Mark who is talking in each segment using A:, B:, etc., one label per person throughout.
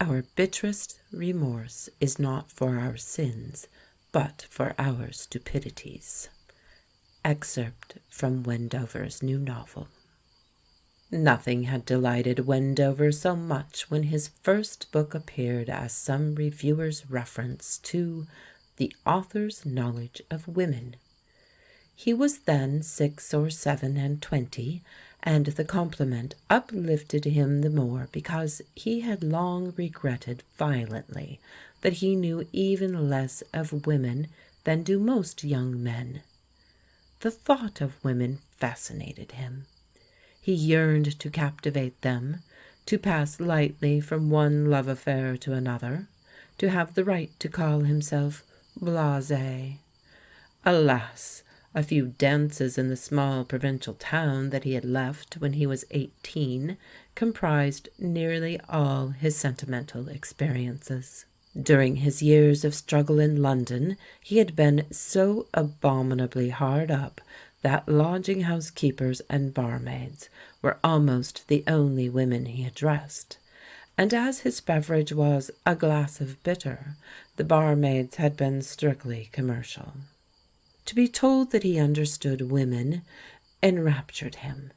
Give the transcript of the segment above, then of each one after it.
A: Our bitterest remorse is not for our sins, but for our stupidities. Excerpt from Wendover's new novel. Nothing had delighted Wendover so much when his first book appeared as some reviewer's reference to the author's knowledge of women. He was then 6 or 7 and 20, and the compliment uplifted him the more because he had long regretted violently that he knew even less of women than do most young men. The thought of women fascinated him. He yearned to captivate them, to pass lightly from one love affair to another, to have the right to call himself blasé. Alas! A few dances in the small provincial town that he had left when he was 18 comprised nearly all his sentimental experiences. During his years of struggle in London he had been so abominably hard up that lodging-house keepers and barmaids were almost the only women he addressed, and as his beverage was a glass of bitter, the barmaids had been strictly commercial. To be told that he understood women enraptured him.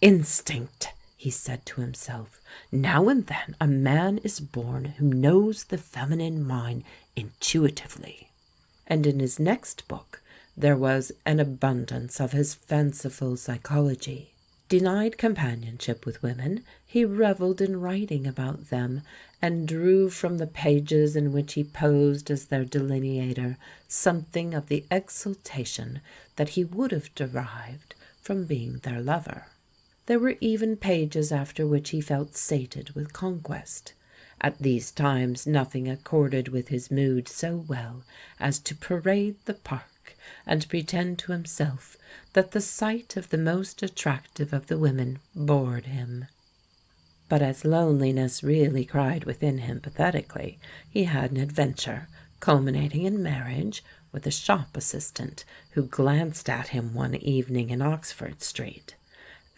A: "Instinct," he said to himself. "Now and then a man is born who knows the feminine mind intuitively." And in his next book there was an abundance of his fanciful psychology. Denied companionship with women, he revelled in writing about them, and drew from the pages in which he posed as their delineator something of the exultation that he would have derived from being their lover. There were even pages after which he felt sated with conquest. At these times nothing accorded with his mood so well as to parade the park and pretend to himself that the sight of the most attractive of the women bored him. But as loneliness really cried within him pathetically, he had an adventure, culminating in marriage, with a shop assistant who glanced at him one evening in Oxford Street.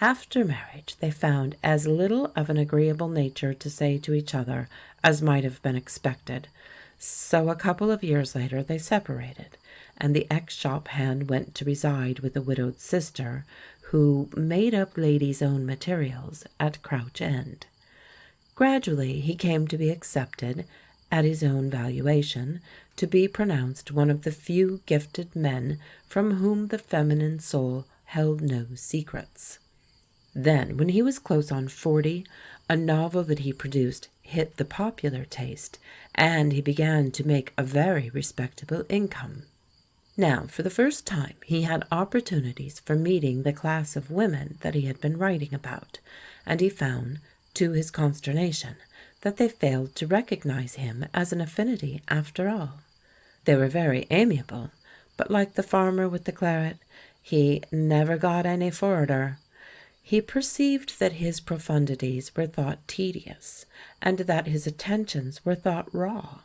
A: After marriage they found as little of an agreeable nature to say to each other as might have been expected, so a couple of years later they separated, and the ex-shop hand went to reside with a widowed sister who made up ladies' own materials at Crouch End. Gradually he came to be accepted, at his own valuation, to be pronounced one of the few gifted men from whom the feminine soul held no secrets. Then, when he was close on 40, a novel that he produced hit the popular taste, and he began to make a very respectable income. Now, for the first time, he had opportunities for meeting the class of women that he had been writing about, and he found, to his consternation, that they failed to recognize him as an affinity after all. They were very amiable, but like the farmer with the claret, he never got any further. He perceived that his profundities were thought tedious, and that his attentions were thought raw.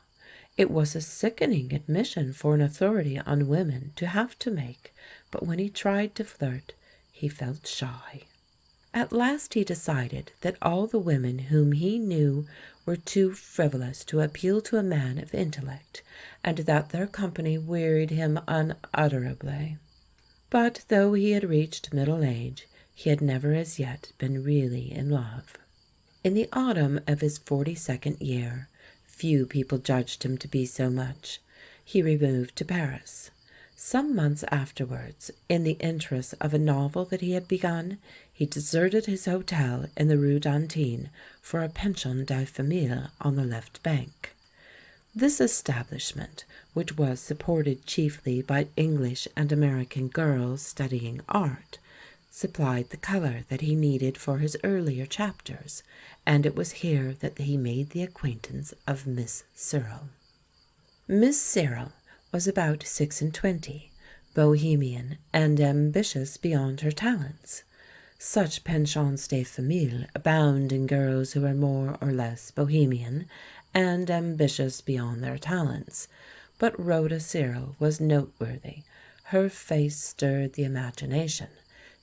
A: It was a sickening admission for an authority on women to have to make, but when he tried to flirt, he felt shy. At last he decided that all the women whom he knew were too frivolous to appeal to a man of intellect, and that their company wearied him unutterably. But though he had reached middle age, he had never as yet been really in love. In the autumn of his 42nd year, few people judged him to be so much, he removed to Paris. Some months afterwards, in the interest of a novel that he had begun, he deserted his hotel in the Rue d'Antin for a pension de famille on the left bank. This establishment, which was supported chiefly by English and American girls studying art, supplied the colour that he needed for his earlier chapters, and it was here that he made the acquaintance of Miss Cyril. Miss Cyril was about 26, bohemian, and ambitious beyond her talents. Such pensions de famille abound in girls who are more or less bohemian and ambitious beyond their talents, but Rhoda Cyril was noteworthy. Her face stirred the imagination.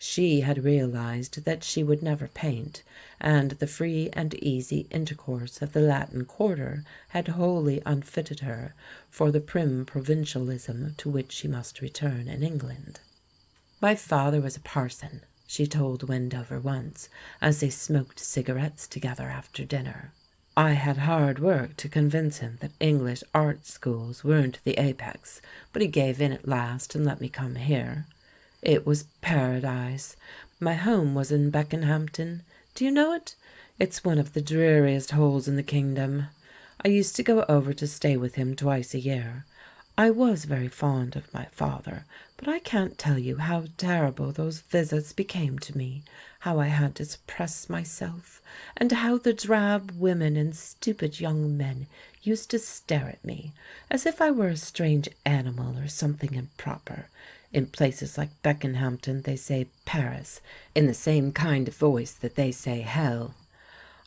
A: She had realized that she would never paint, and the free and easy intercourse of the Latin Quarter had wholly unfitted her for the prim provincialism to which she must return in England. "My father was a parson," she told Wendover once, as they smoked cigarettes together after dinner. "I had hard work to convince him that English art schools weren't the apex, but he gave in at last and let me come here. It was paradise. My home was in Beckenhampton. Do you know it? It's one of the dreariest holes in the kingdom. I used to go over to stay with him twice a year. I was very fond of my father, but I can't tell you how terrible those visits became to me, how I had to suppress myself, and how the drab women and stupid young men used to stare at me, as if I were a strange animal or something improper. In places like Beckenhampton they say Paris, in the same kind of voice that they say hell.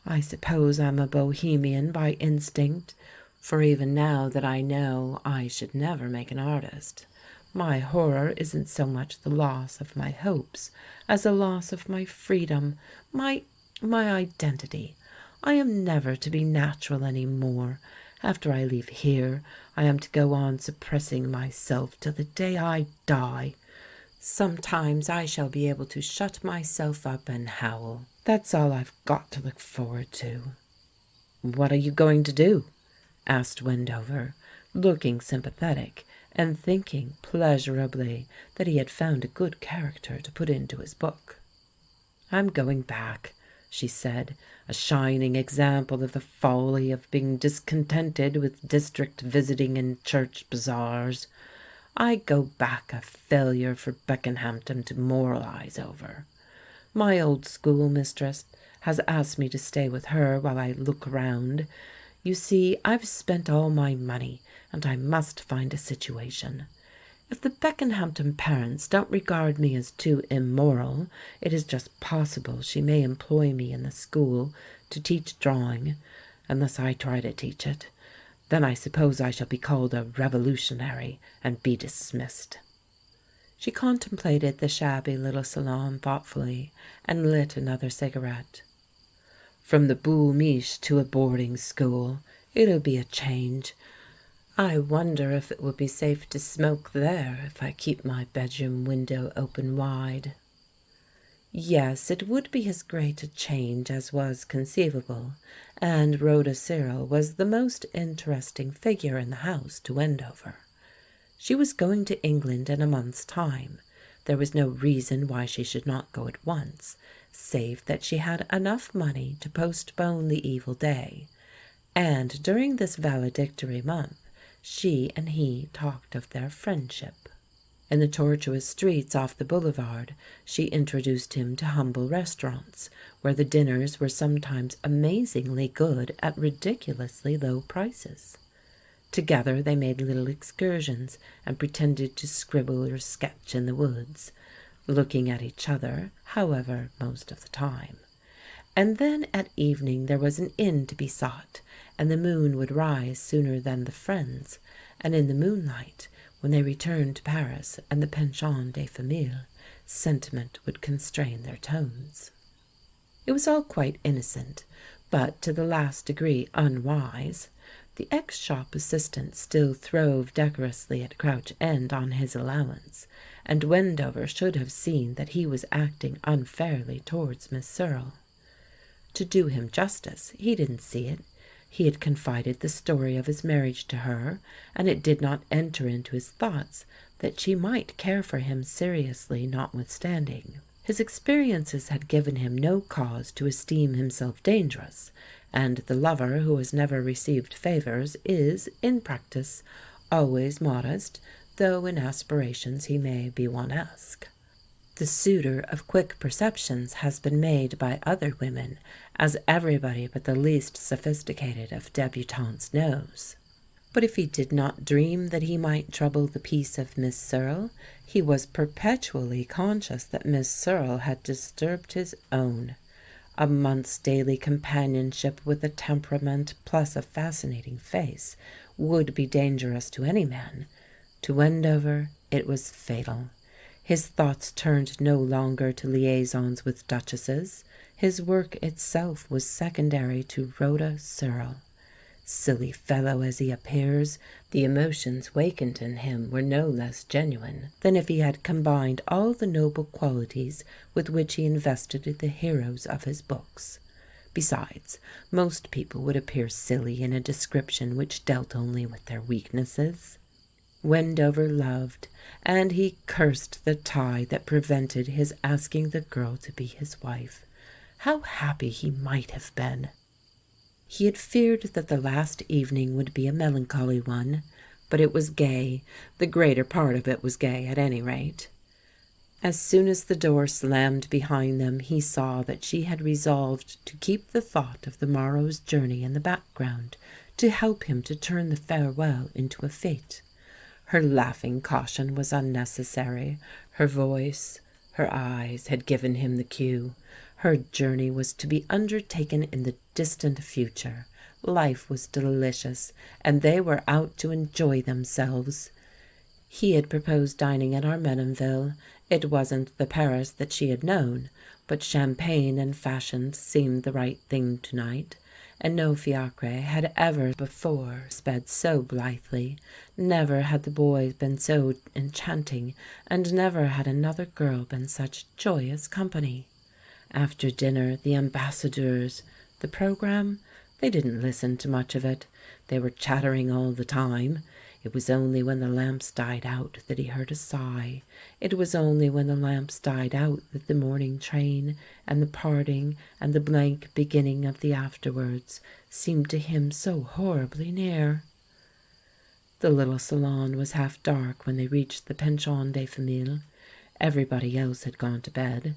A: I suppose I'm a bohemian by instinct, for even now that I know I should never make an artist, my horror isn't so much the loss of my hopes as the loss of my freedom, my identity. I am never to be natural any more. After I leave here, I am to go on suppressing myself till the day I die. Sometimes I shall be able to shut myself up and howl. That's all I've got to look forward to." "What are you going to do?" asked Wendover, looking sympathetic and thinking pleasurably that he had found a good character to put into his book. "I'm going back," she said, a shining example of the folly of being discontented with district visiting and church bazaars. "I go back a failure for Beckenhampton to moralize over. My old schoolmistress has asked me to stay with her while I look round. You see, I've spent all my money, and I must find a situation. If the Beckenhampton parents don't regard me as too immoral, it is just possible she may employ me in the school to teach drawing, unless I try to teach it. Then I suppose I shall be called a revolutionary and be dismissed." She contemplated the shabby little salon thoughtfully and lit another cigarette. "From the Boul' Mich' to a boarding school. It'll be a change. I wonder if it will be safe to smoke there if I keep my bedroom window open wide." Yes, it would be as great a change as was conceivable, and Rhoda Searle was the most interesting figure in the house to Wendover. She was going to England in a month's time. There was no reason why she should not go at once, save that she had enough money to postpone the evil day. And during this valedictory month, she and he talked of their friendship. In the tortuous streets off the boulevard, she introduced him to humble restaurants, where the dinners were sometimes amazingly good at ridiculously low prices. Together they made little excursions and pretended to scribble or sketch in the woods, looking at each other, however, most of the time. And then at evening there was an inn to be sought, and the moon would rise sooner than the friends, and in the moonlight, when they returned to Paris and the pension de famille, sentiment would constrain their tones. It was all quite innocent, but to the last degree unwise. The ex-shop assistant still throve decorously at Crouch End on his allowance, and Wendover should have seen that he was acting unfairly towards Miss Searle. To do him justice, he didn't see it. He had confided the story of his marriage to her, and it did not enter into his thoughts that she might care for him seriously notwithstanding. His experiences had given him no cause to esteem himself dangerous, and the lover who has never received favours is, in practice, always modest, though in aspirations he may be one-esque. The suitor of quick perceptions has been made by other women, as everybody but the least sophisticated of debutantes knows. But if he did not dream that he might trouble the peace of Miss Searle, he was perpetually conscious that Miss Searle had disturbed his own. A month's daily companionship with a temperament plus a fascinating face would be dangerous to any man. To Wendover it was fatal. His thoughts turned no longer to liaisons with duchesses. His work itself was secondary to Rhoda Searle. Silly fellow as he appears, the emotions wakened in him were no less genuine than if he had combined all the noble qualities with which he invested the heroes of his books. Besides, most people would appear silly in a description which dealt only with their weaknesses. Wendover loved, and he cursed the tie that prevented his asking the girl to be his wife. How happy he might have been! He had feared that the last evening would be a melancholy one, but it was gay. The greater part of it was gay, at any rate. As soon as the door slammed behind them, he saw that she had resolved to keep the thought of the morrow's journey in the background, to help him to turn the farewell into a fete. Her laughing caution was unnecessary. Her voice, her eyes had given him the cue. Her journey was to be undertaken in the distant future. Life was delicious, and they were out to enjoy themselves. He had proposed dining at Armenonville. It wasn't the Paris that she had known, but champagne and fashions seemed the right thing tonight, and no fiacre had ever before sped so blithely. Never had the boys been so enchanting, and never had another girl been such joyous company. After dinner, the ambassadeurs, the programme, they didn't listen to much of it. They were chattering all the time. It was only when the lamps died out that he heard a sigh. It was only when the lamps died out that the morning train and the parting and the blank beginning of the afterwards seemed to him so horribly near. The little salon was half dark when they reached the Pension des Familles. Everybody else had gone to bed.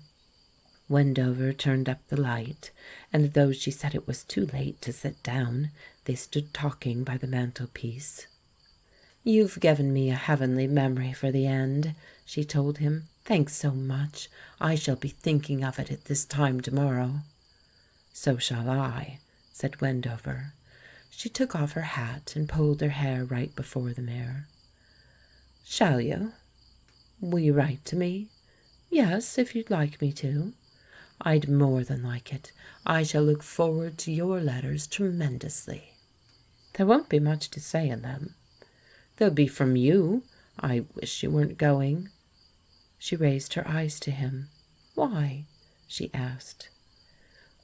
A: Wendover turned up the light, and though she said it was too late to sit down, they stood talking by the mantelpiece. "You've given me a heavenly memory for the end," she told him. "Thanks so much. I shall be thinking of it at this time tomorrow." "So shall I," said Wendover. She took off her hat and pulled her hair right before the mirror. "Shall you? Will you write to me?" "Yes, if you'd like me to." "I'd more than like it. I shall look forward to your letters tremendously." "There won't be much to say in them." "They'll be from you. I wish you weren't going." She raised her eyes to him. "Why?" she asked.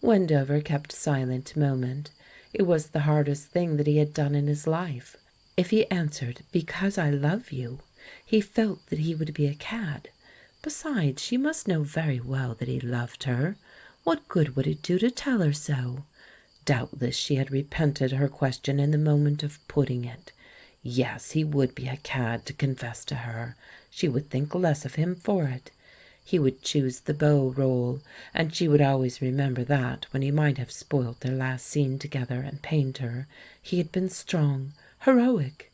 A: Wendover kept silent a moment. It was the hardest thing that he had done in his life. If he answered, "Because I love you," he felt that he would be a cad. Besides, she must know very well that he loved her. What good would it do to tell her so? Doubtless she had repented her question in the moment of putting it. Yes, he would be a cad to confess to her. She would think less of him for it. He would choose the beau role, and she would always remember that when he might have spoilt their last scene together and pained her, he had been strong, heroic.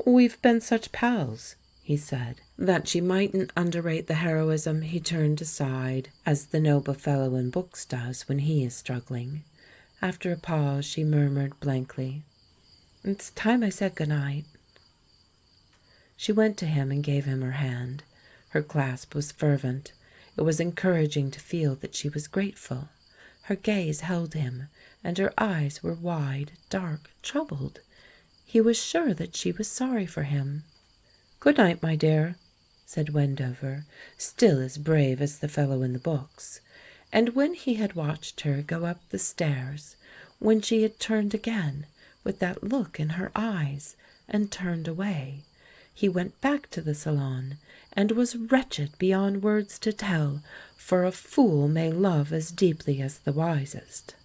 A: "We've been such pals," he said. That she mightn't underrate the heroism, he turned aside, as the noble fellow in books does when he is struggling. After a pause, she murmured blankly, "It's time I said good night." She went to him and gave him her hand. Her clasp was fervent. It was encouraging to feel that she was grateful. Her gaze held him, and her eyes were wide, dark, troubled. He was sure that she was sorry for him. "Good night, my dear," said Wendover, still as brave as the fellow in the books. And when he had watched her go up the stairs, when she had turned again, with that look in her eyes, and turned away, he went back to the salon, and was wretched beyond words to tell, for a fool may love as deeply as the wisest.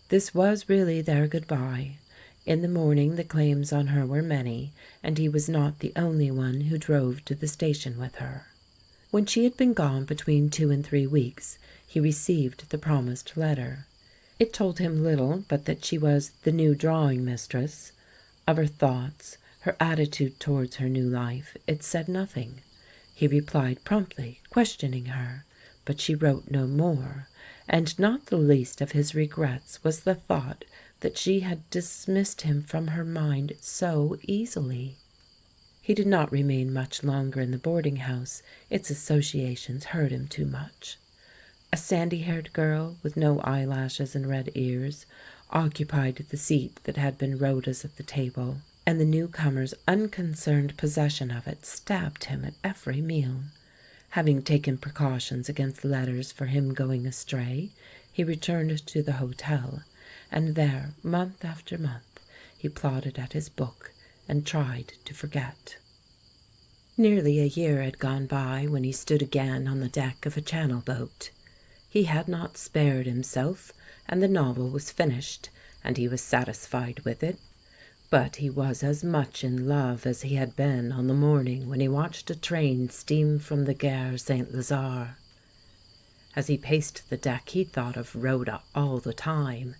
A: This was really their good-bye. In the morning the claims on her were many, and he was not the only one who drove to the station with her. When she had been gone between 2 and 3 weeks, he received the promised letter. It told him little but that she was the new drawing mistress. Of her thoughts, her attitude towards her new life, it said nothing. He replied promptly, questioning her, but she wrote no more, and not the least of his regrets was the thought that she had dismissed him from her mind so easily. He did not remain much longer in the boarding-house. Its associations hurt him too much. A sandy-haired girl, with no eyelashes and red ears, occupied the seat that had been Rhoda's at the table, and the newcomer's unconcerned possession of it stabbed him at every meal. Having taken precautions against letters for him going astray, he returned to the hotel, and there, month after month, he plodded at his book and tried to forget. Nearly a year had gone by when he stood again on the deck of a Channel boat. He had not spared himself, and the novel was finished, and he was satisfied with it. But he was as much in love as he had been on the morning when he watched a train steam from the Gare St. Lazare. As he paced the deck, he thought of Rhoda all the time.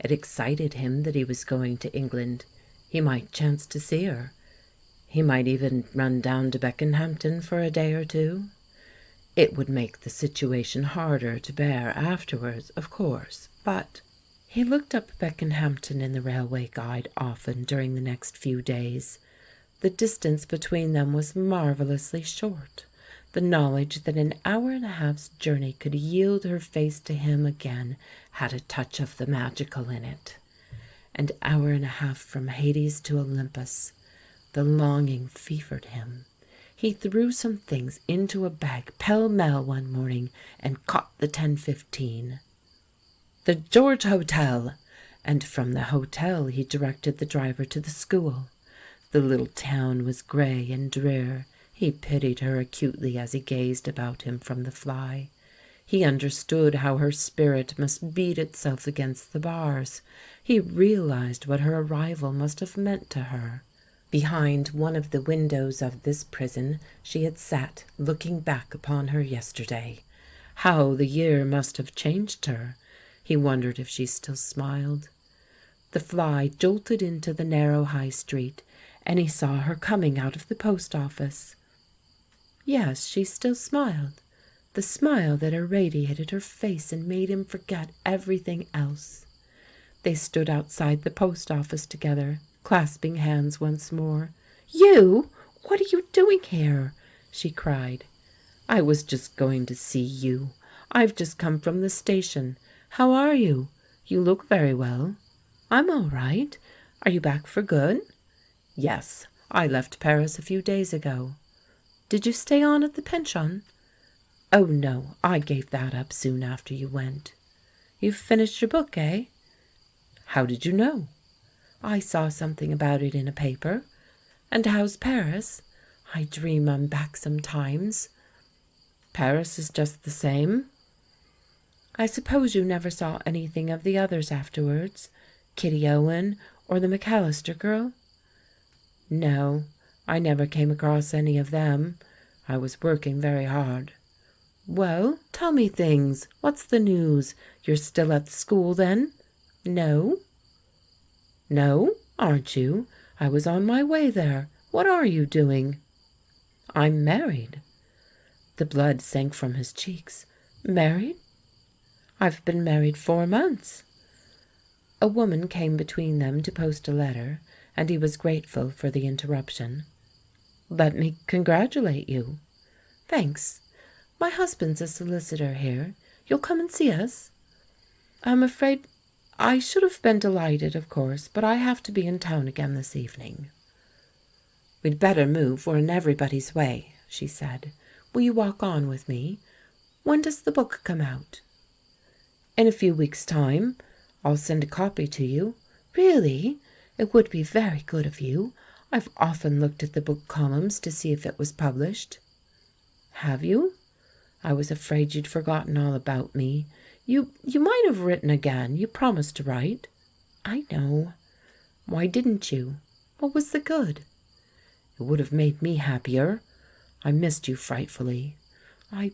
A: It excited him that he was going to England. He might chance to see her. He might even run down to Beckenhampton for a day or two. It would make the situation harder to bear afterwards, of course, but he looked up Beckenhampton in the railway guide often during the next few days. The distance between them was marvellously short. The knowledge that an hour and a half's journey could yield her face to him again had a touch of the magical in it. An hour and a half from Hades to Olympus. The longing fevered him. He threw some things into a bag pell-mell one morning and caught the 10:15. "The George Hotel!" And from the hotel he directed the driver to the school. The little town was grey and drear. He pitied her acutely as he gazed about him from the fly. He understood how her spirit must beat itself against the bars. He realized what her arrival must have meant to her. Behind one of the windows of this prison she had sat, looking back upon her yesterday. How the year must have changed her! He wondered if she still smiled. The fly jolted into the narrow High Street, and he saw her coming out of the post office. Yes, she still smiled, the smile that irradiated her face and made him forget everything else. They stood outside the post office together, clasping hands once more. "You? What are you doing here?" she cried. "I was just going to see you. I've just come from the station. How are you? You look very well." "I'm all right. Are you back for good?" "Yes, I left Paris a few days ago." "Did you stay on at the pension?" "Oh, no, I gave that up soon after you went." "You've finished your book, eh?" "How did you know?" "I saw something about it in a paper. And how's Paris? I dream I'm back sometimes." "Paris is just the same." "I suppose you never saw anything of the others afterwards? Kitty Owen or the McAllister girl?" "No, I never came across any of them. I was working very hard." "Well, tell me things. What's the news? You're still at the school, then?" "No." "No? Aren't you? I was on my way there. What are you doing?" "I'm married." The blood sank from his cheeks. "Married?" "I've been married 4 months." A woman came between them to post a letter, and he was grateful for the interruption. "Let me congratulate you." "Thanks. My husband's a solicitor here. You'll come and see us?" "I'm afraid I should have been delighted, of course, but I have to be in town again this evening." "We'd better move. We're in everybody's way," she said. "Will you walk on with me? When does the book come out?" "In a few weeks' time. I'll send a copy to you." "Really? It would be very good of you. I've often looked at the book columns to see if it was published." "Have you? I was afraid you'd forgotten all about me. You might have written again. You promised to write." "I know." "Why didn't you? What was the good?" "It would have made me happier. I missed you frightfully. I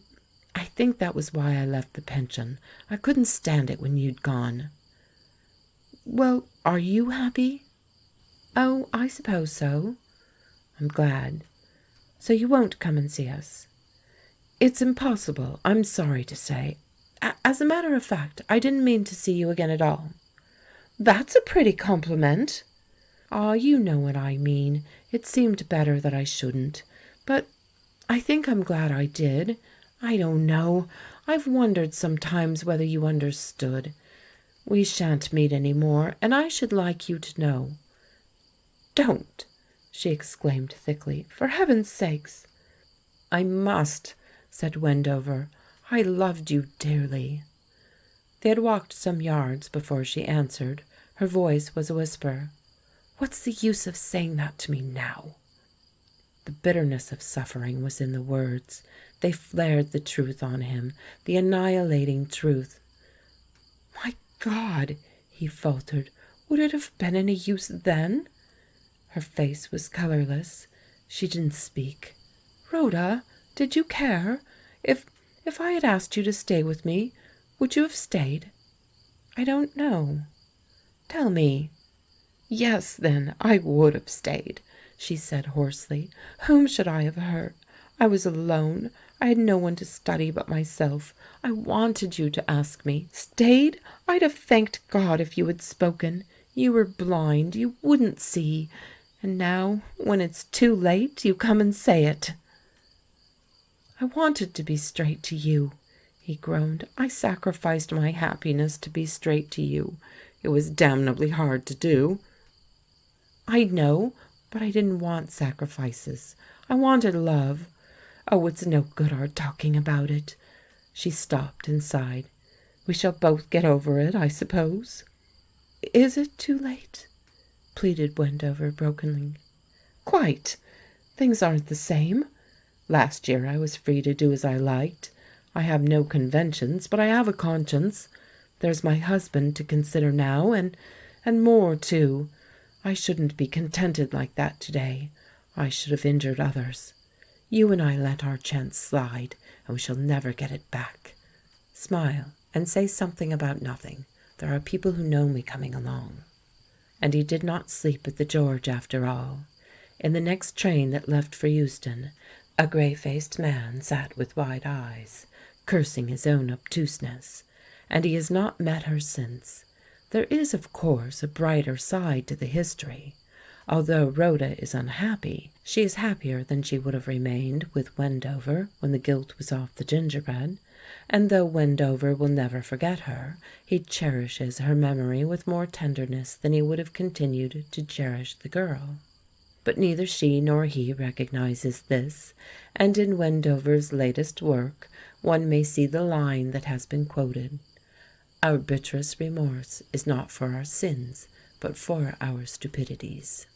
A: think that was why I left the pension. I couldn't stand it when you'd gone." "Well, are you happy?" "Oh, I suppose so." "I'm glad. So you won't come and see us?" "It's impossible, I'm sorry to say. As a matter of fact, I didn't mean to see you again at all." "That's a pretty compliment." "Ah, you know what I mean. It seemed better that I shouldn't, but I think I'm glad I did. I don't know. I've wondered sometimes whether you understood. We shan't meet any more, and I should like you to know." "Don't!" she exclaimed thickly. "For heaven's sakes!" "I must," said Wendover. "I loved you dearly." They had walked some yards before she answered. Her voice was a whisper. "What's the use of saying that to me now?" The bitterness of suffering was in the words. They flared the truth on him, the annihilating truth. "My God!" he faltered. "Would it have been any use then?" Her face was colourless. She didn't speak. "Rhoda, did you care? If I had asked you to stay with me, would you have stayed?" "I don't know." "Tell me." "Yes, then, I would have stayed," she said hoarsely. "Whom should I have hurt? I was alone. I had no one to study but myself. I wanted you to ask me. Stayed? I'd have thanked God if you had spoken. You were blind. You wouldn't see. And now, when it's too late, you come and say it." "I wanted to be straight to you," he groaned. "I sacrificed my happiness to be straight to you. It was damnably hard to do." "I know, but I didn't want sacrifices. I wanted love. Oh, it's no good our talking about it." She stopped and sighed. "We shall both get over it, I suppose." "Is it too late?" pleaded Wendover brokenly. "Quite. Things aren't the same. Last year I was free to do as I liked. I have no conventions, but I have a conscience. There's my husband to consider now, and more, too. I shouldn't be contented like that today. I should have injured others. You and I let our chance slide, and we shall never get it back. Smile, and say something about nothing. There are people who know me coming along." And he did not sleep at the George after all. In the next train that left for Euston, a grey-faced man sat with wide eyes, cursing his own obtuseness, and he has not met her since. There is, of course, a brighter side to the history. Although Rhoda is unhappy, she is happier than she would have remained with Wendover when the gilt was off the gingerbread, and though Wendover will never forget her, he cherishes her memory with more tenderness than he would have continued to cherish the girl. But neither she nor he recognizes this, and in Wendover's latest work one may see the line that has been quoted. "Our bitterest remorse is not for our sins, but for our stupidities."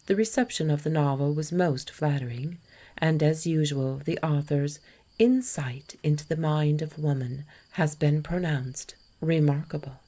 A: The reception of the novel was most flattering, and as usual the author's insight into the mind of woman has been pronounced remarkable.